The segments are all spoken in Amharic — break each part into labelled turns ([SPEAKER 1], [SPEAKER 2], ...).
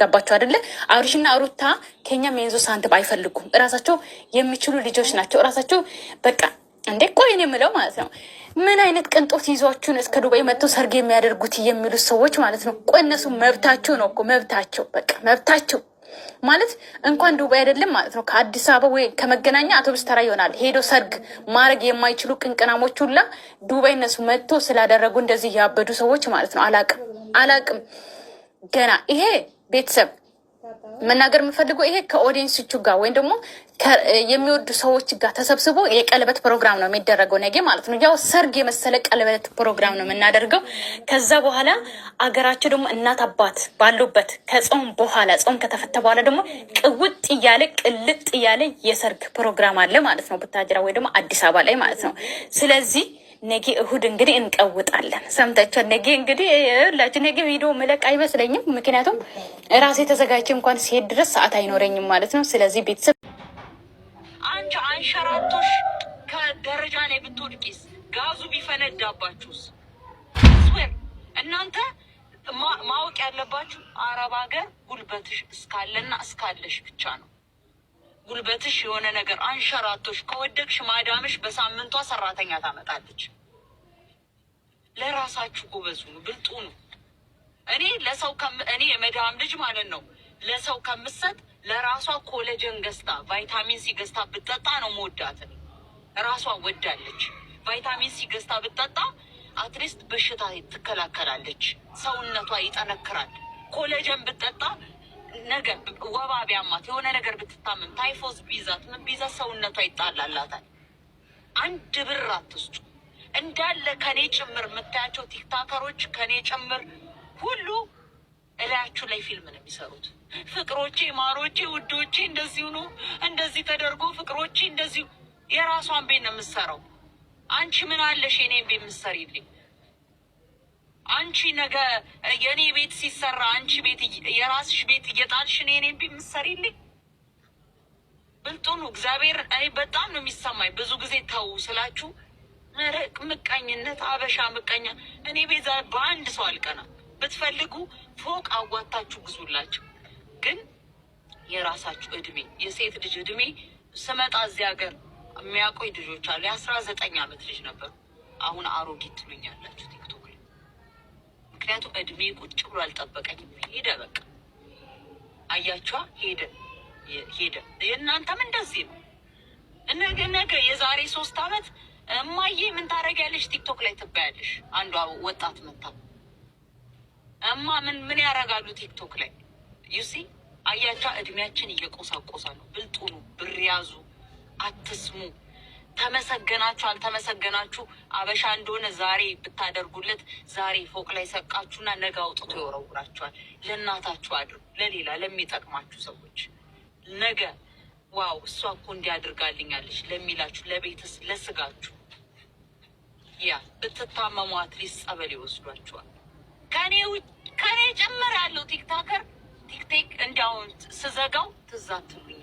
[SPEAKER 1] ገባችሁ አይደለ? አብርሽና ሩታ ከኛ ሜንዞ ሳንቲም አይፈልጉም። እራሳቸው የሚችሉ ልጆች ናቸው። እራሳቸው በቃ እንዴ ቆይ እኔ የምለው ማለት ነው ምን አይነት ቅንጦት ይዟችሁን እስከ ዱባይ መጥተው ሰርግ የሚያደርጉት የሚሉት ሰዎች ማለት ነው። ቆይ እነሱ መብታቸው ነው እኮ መብታቸው፣ በቃ መብታቸው ማለት እንኳን ዱባይ አይደለም ማለት ነው ከአዲስ አበባ ወይ ከመገናኛ አውቶቡስ ተራ ይሆናል ሄዶ ሰርግ ማድረግ የማይችሉ ቅንቅናሞች ሁላ ዱባይ እነሱ መጥቶ ስላደረጉ እንደዚህ ያበዱ ሰዎች ማለት ነው። አላቅም ገና ይሄ ቤተሰብ መናገር የምፈልገው ይሄ ከኦዲየንሶቹ ጋር ወይም ደግሞ የሚወዱ ሰዎች ጋር ተሰብስቦ የቀለበት ፕሮግራም ነው የሚደረገው ነገ ማለት ነው። ያው ሰርግ የመሰለ ቀለበት ፕሮግራም ነው የምናደርገው። ከዛ በኋላ አገራቸው ደግሞ እናት አባት ባሉበት ከጾም በኋላ ጾም ከተፈተ በኋላ ደግሞ ቅውጥ እያለ ቅልጥ እያለ የሰርግ ፕሮግራም አለ ማለት ነው ቡታጅራ ወይ ደግሞ አዲስ አበባ ላይ ማለት ነው። ስለዚህ ነገ እሁድ እንግዲህ እንቀውጣለን። ሰምታችኋል። ነገ እንግዲህ ሁላችሁ ነገ ቪዲዮ መለቅ አይመስለኝም። ምክንያቱም ራሴ ተዘጋጅቼ እንኳን ሲሄድ ድረስ ሰዓት አይኖረኝም ማለት ነው። ስለዚህ ቤተሰብ
[SPEAKER 2] አንቺ አንሸራቶሽ ከደረጃ ላይ ብትወድቂስ ጋዙ ቢፈነዳባችሁስ? እናንተ ማወቅ ያለባችሁ አረብ ሀገር ጉልበትሽ እስካለና እስካለሽ ብቻ ነው። ጉልበትሽ የሆነ ነገር አንሸራቶሽ ከወደቅሽ ማዳምሽ በሳምንቷ ሰራተኛ ታመጣለች። ለራሳችሁ ጎበዙ ነው፣ ብልጡ ነው። እኔ ለሰው እኔ የመዳም ልጅ ማለት ነው ለሰው ከምሰጥ ለራሷ ኮሌጅን ገዝታ ቫይታሚን ሲ ገዝታ ብትጠጣ ነው መወዳት። ራሷ ወዳለች። ቫይታሚን ሲ ገዝታ ብትጠጣ አትሊስት በሽታ ትከላከላለች፣ ሰውነቷ ይጠነክራል። ኮሌጅን ብትጠጣ ነገር ወባ ቢያማት የሆነ ነገር ብትታመም ታይፎስ ቢዛት ምን ቢዛት ሰውነቷ ይጣላላታል። አንድ ብር አትስጡ። እንዳለ ከኔ ጭምር የምታያቸው ቲክታከሮች ከኔ ጭምር ሁሉ እላያችሁ ላይ ፊልም ነው የሚሰሩት። ፍቅሮቼ፣ ማሮቼ፣ ውዶቼ እንደዚሁ ነው እንደዚህ ተደርጎ ፍቅሮቼ እንደዚሁ የራሷን ቤት ነው የምትሰራው። አንቺ ምን አለሽ የኔን ቤት የምትሰሪልኝ? አንቺ ነገ የኔ ቤት ሲሰራ አንቺ ቤት የራስሽ ቤት እየጣልሽ ነው የኔን ቤት የምትሰሪልኝ? ብልጡኑ እግዚአብሔር እኔ በጣም ነው የሚሰማኝ። ብዙ ጊዜ ተው ስላችሁ መረቅ ምቀኝነት፣ አበሻ ምቀኛ። እኔ ቤዛ በአንድ ሰው አልቀናም። ብትፈልጉ ፎቅ አዋታችሁ ግዙላችሁ። ግን የራሳችሁ እድሜ የሴት ልጅ እድሜ ስመጣ እዚህ ሀገር የሚያቆይ ልጆች አሉ። የ19 ዓመት ልጅ ነበሩ። አሁን አሮጊት ትሉኛላችሁ ቲክቶክ ላይ። ምክንያቱም እድሜ ቁጭ ብሎ አልጠበቀኝም። ሄደ በቃ አያችኋ፣ ሄደ። የእናንተም እንደዚህ ነው። ነገ የዛሬ 3 ዓመት እማዬ ምን ታደርጊያለሽ ቲክቶክ ላይ ትባያለሽ። አንዷ ወጣት መታ እማ ምን ያደርጋሉ ቲክቶክ ላይ ዩሲ። አያቻ እድሜያችን እየቆሳቆሳ ነው። ብልጡ ነው። ብር ያዙ፣ አትስሙ። ተመሰገናችሁ አልተመሰገናችሁ አበሻ እንደሆነ ዛሬ ብታደርጉለት ዛሬ ፎቅ ላይ ሰቃችሁና ነገ አውጥቶ ይወረውራችኋል። ለእናታችሁ አድርጉ፣ ለሌላ ለሚጠቅማችሁ ሰዎች ነገ ዋው እሷ እኮ እንዲያደርጋልኛለች ለሚላችሁ ለቤትስ ለስጋችሁ ያ ብትታመሙ አትሊስት ጸበል ይወስዷችኋል። ከኔ ጭምር ያለው ቲክታከር ቲክቴክ እንዲያውን ስዘጋው ትዛትሉኝ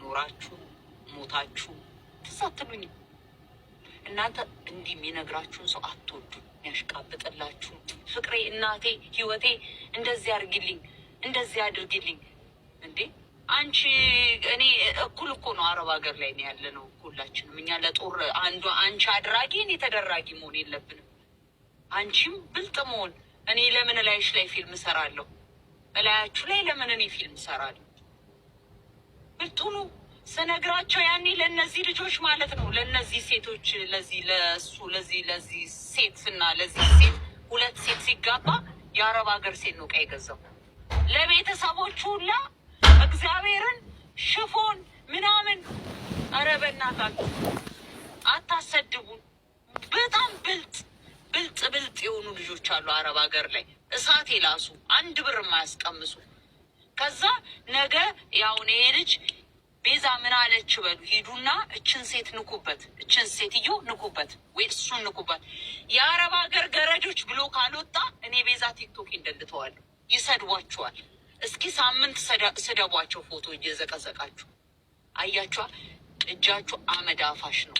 [SPEAKER 2] ኖራችሁ ሞታችሁ ትዛትሉኝ። እናንተ እንዲህ የሚነግራችሁን ሰው አትወዱ። ያሽቃብጥላችሁ ፍቅሬ፣ እናቴ፣ ህይወቴ እንደዚህ አድርጊልኝ እንደዚህ አድርጊልኝ እንዴ አንቺ እኔ እኩል እኮ ነው። አረብ ሀገር ላይ ነው ያለ ነው ሁላችንም። እኛ ለጦር አንቺ አድራጊ እኔ ተደራጊ መሆን የለብንም። አንቺም ብልጥ መሆን እኔ ለምን እላይሽ ላይ ፊልም እሰራለሁ? እላያችሁ ላይ ለምን እኔ ፊልም እሰራለሁ? ብልጡኑ ስነግራቸው ያኔ ለእነዚህ ልጆች ማለት ነው ለእነዚህ ሴቶች ለዚህ ሴት እና ለዚህ ሴት 2 ሴት ሲጋባ የአረብ ሀገር ሴት ነው ዕቃ የገዛው ለቤተሰቦቹ ሁላ እግዚአብሔርን ሽፎን ምናምን። ኧረ በእናታችሁ አታሰድቡን። በጣም ብልጥ የሆኑ ልጆች አሉ አረብ ሀገር ላይ እሳት የላሱ 1 ብር የማያስቀምሱ። ከዛ ነገ ያውን ይሄ ልጅ ቤዛ ምን አለች በሉ ሂዱና እችን ሴት ንኩበት፣ እችን ሴትዮ ንኩበት ወይ እሱን ንኩበት። የአረብ ሀገር ገረጆች ብሎ ካልወጣ እኔ ቤዛ ቲክቶክ እንደልተዋለሁ። ይሰድቧችኋል። እስኪ ሳምንት ስደቧቸው ፎቶ እየዘቀዘቃችሁ። አያችኋ፣ እጃችሁ አመድ አፋሽ ነው።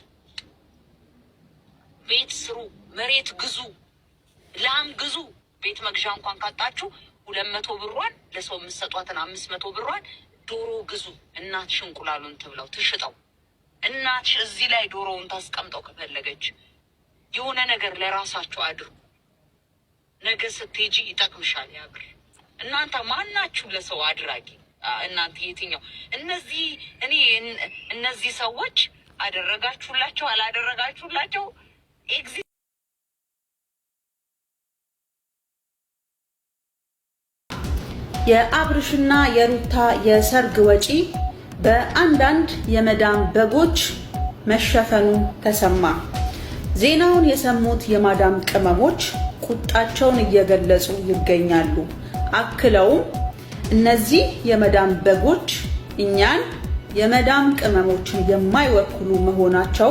[SPEAKER 2] ቤት ስሩ፣ መሬት ግዙ፣ ላም ግዙ። ቤት መግዣ እንኳን ካጣችሁ 200 ብሯን ለሰው የምትሰጧትን 500 ብሯን ዶሮ ግዙ። እናትሽ እንቁላሉን ትብላው ትሽጠው። እናትሽ እዚህ ላይ ዶሮውን ታስቀምጠው ከፈለገች የሆነ ነገር ለራሳችሁ አድርጉ። ነገ ስትሄጂ ይጠቅምሻል ያ ብር። እናንተ ማናችሁ ለሰው አድራጊ? እናንተ የትኛው እነዚህ ሰዎች አደረጋችሁላቸው አላደረጋችሁላቸው
[SPEAKER 3] የአብርሽና የሩታ የሰርግ ወጪ በአንዳንድ የመዳም በጎች መሸፈኑ ተሰማ። ዜናውን የሰሙት የማዳም ቅመሞች ቁጣቸውን እየገለጹ ይገኛሉ። አክለውም እነዚህ የመዳም በጎች እኛን የመዳም ቅመሞችን የማይወክሉ መሆናቸው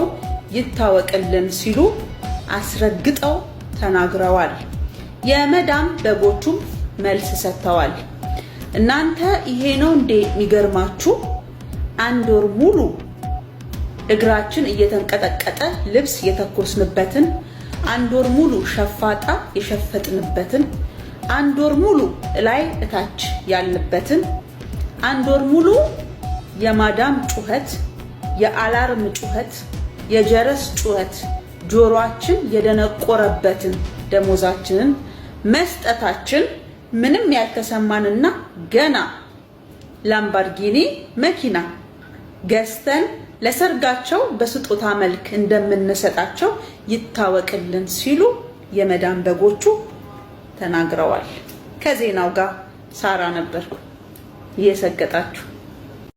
[SPEAKER 3] ይታወቅልን ሲሉ አስረግጠው ተናግረዋል። የመዳም በጎቹም መልስ ሰጥተዋል። እናንተ ይሄ ነው እንዴ የሚገርማችሁ? 1 ወር ሙሉ እግራችን እየተንቀጠቀጠ ልብስ የተኮስንበትን፣ 1 ወር ሙሉ ሸፋጣ የሸፈጥንበትን፣ 1 ወር ሙሉ ላይ እታች ያልንበትን፣ 1 ወር ሙሉ የማዳም ጩኸት፣ የአላርም ጩኸት፣ የጀረስ ጩኸት ጆሮአችን የደነቆረበትን ደሞዛችንን መስጠታችን ምንም ያልተሰማንና ገና ላምባርጊኒ መኪና ገዝተን ለሰርጋቸው በስጦታ መልክ እንደምንሰጣቸው ይታወቅልን ሲሉ የመዳም በጎቹ ተናግረዋል። ከዜናው ጋር ሳራ ነበርኩ። እየሰገጣችሁ